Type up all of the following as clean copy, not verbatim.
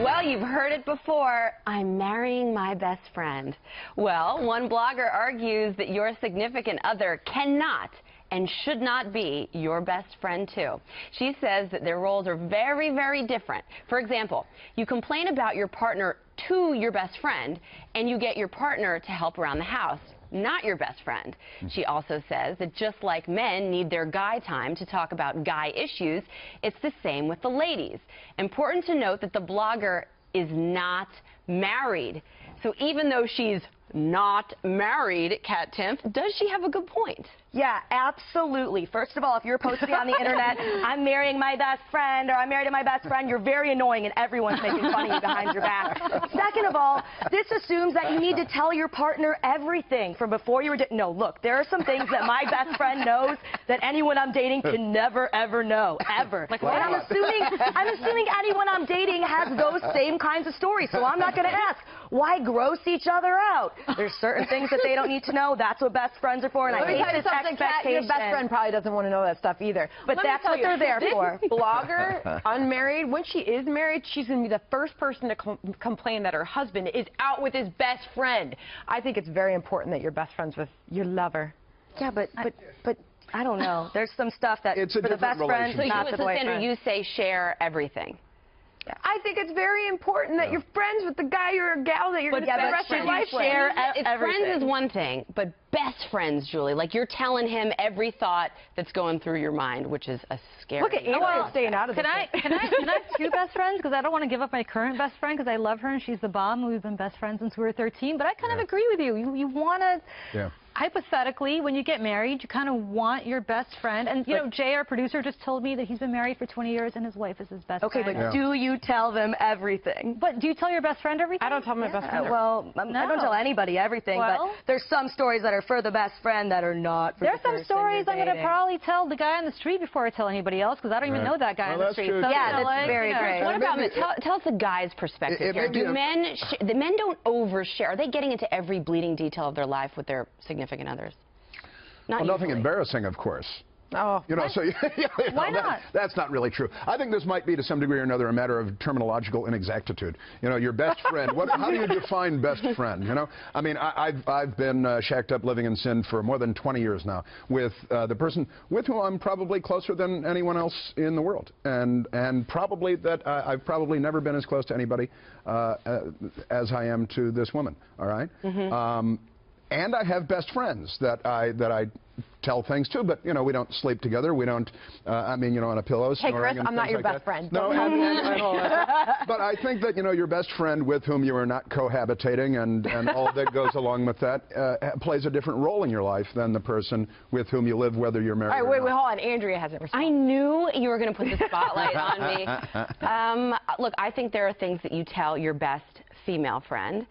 Well, you've heard it before. I'm marrying my best friend. Well, one blogger argues that your significant other cannot and should not be your best friend, too. She says that their roles are very, very different. For example, you complain about your partner to your best friend, and you get your partner to help around the house, not your best friend. She also says that just like men need their guy time to talk about guy issues, it's the same with the ladies. Important to note that the blogger is not married. So even though she's not married, Kat Timpf, does she have a good point? Yeah, absolutely. First of all, if you're posting on the internet, I'm marrying my best friend, or I'm married to my best friend, you're very annoying and everyone's making fun of you behind your back. Second of all, this assumes that you need to tell your partner everything from before you were no, look, there are some things that my best friend knows that anyone I'm dating can never, ever know, ever. Like, and I'm assuming anyone I'm dating has those same kinds of stories, so I'm not going to ask. Why gross each other out? There's certain things that they don't need to know. That's what best friends are for, and I hate this expectation. Your best friend probably doesn't want to know that stuff either. But that's what they're there for. This blogger, unmarried, when she is married, she's going to be the first person to complain that her husband is out with his best friend. I think it's very important that you're best friends with your lover. Yeah, but I don't know. There's some stuff that for the best friend, not the boyfriend. Sandra, you say share everything. I think it's very important that you're friends with the guy or a gal that you're going to spend the rest of your life with. Friends is one thing, but best friends, Julie, like you're telling him every thought that's going through your mind, which is a scary. Look at Andrea staying out of this. Can I have two best friends? Because I don't want to give up my current best friend because I love her and she's the bomb. We've been best friends since we were 13. But I kind of agree with you. You want to. Yeah. Hypothetically, when you get married, you kind of want your best friend. And, you know, Jay, our producer, just told me that he's been married for 20 years and his wife is his best friend. Okay, but do you tell them everything? But do you tell your best friend everything? I don't tell my best friend. Well, I don't tell anybody everything, but there's some stories that are for the best friend that are not for the person There's some stories I'm going to probably tell the guy on the street before I tell anybody else, because I don't even know that guy on the street. So, yeah, that's very great. What about men? Tell us the guy's perspective here. Do men, the men don't overshare. Are they getting into every bleeding detail of their life with their significant others? Well, nothing embarrassing, of course. Oh, you know, so why not? That's not really true. I think this might be, to some degree or another, a matter of terminological inexactitude. You know, your best friend. How do you define best friend? You know, I mean, I've been shacked up living in sin for more than 20 years now with the person with whom I'm probably closer than anyone else in the world, and probably that I've probably never been as close to anybody as I am to this woman. All right. And I have best friends that I tell things to, but, you know, we don't sleep together. We don't, I mean, you know, on a pillow. Hey, Chris, I'm not your best friend. No, I know. But I think that, you know, your best friend with whom you are not cohabitating and all that goes along with that plays a different role in your life than the person with whom you live, whether you're married or not. Wait, hold on. Andrea hasn't responded. I knew you were going to put the spotlight on me. Look, I think there are things that you tell your best female friend.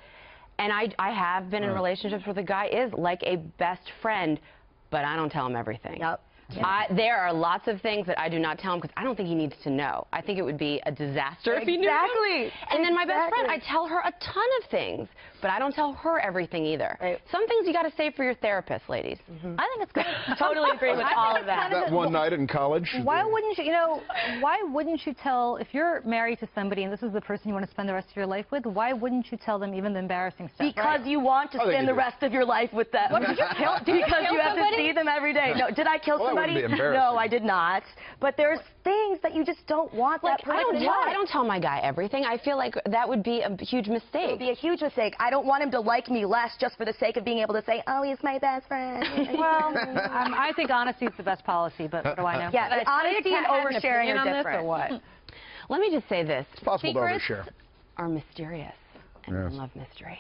And I have been in relationships where the guy is like a best friend, but I don't tell him everything. Yep. There are lots of things that I do not tell him because I don't think he needs to know. I think it would be a disaster if he knew. Exactly. And then my best friend, I tell her a ton of things, but I don't tell her everything either. Right. Some things you got to save for your therapist, ladies. I think it's good. Totally agree with all of that. That one night in college. Why wouldn't you, why wouldn't you tell, if you're married to somebody and this is the person you want to spend the rest of your life with, why wouldn't you tell them even the embarrassing stuff? Because you want to spend the rest of your life with them. What, did you kill Because you have to see them every day. No, did I kill somebody? No, I did not. But there's things that you just don't want that person to know. I don't tell my guy everything. I feel like that would be a huge mistake. It would be a huge mistake. I don't want him to like me less just for the sake of being able to say, oh, he's my best friend. Well, I think honesty is the best policy, but what do I know? Yeah, honesty and oversharing are different. Or what? Let me just say this. It's possible to overshare. Secrets are mysterious, and I love mystery.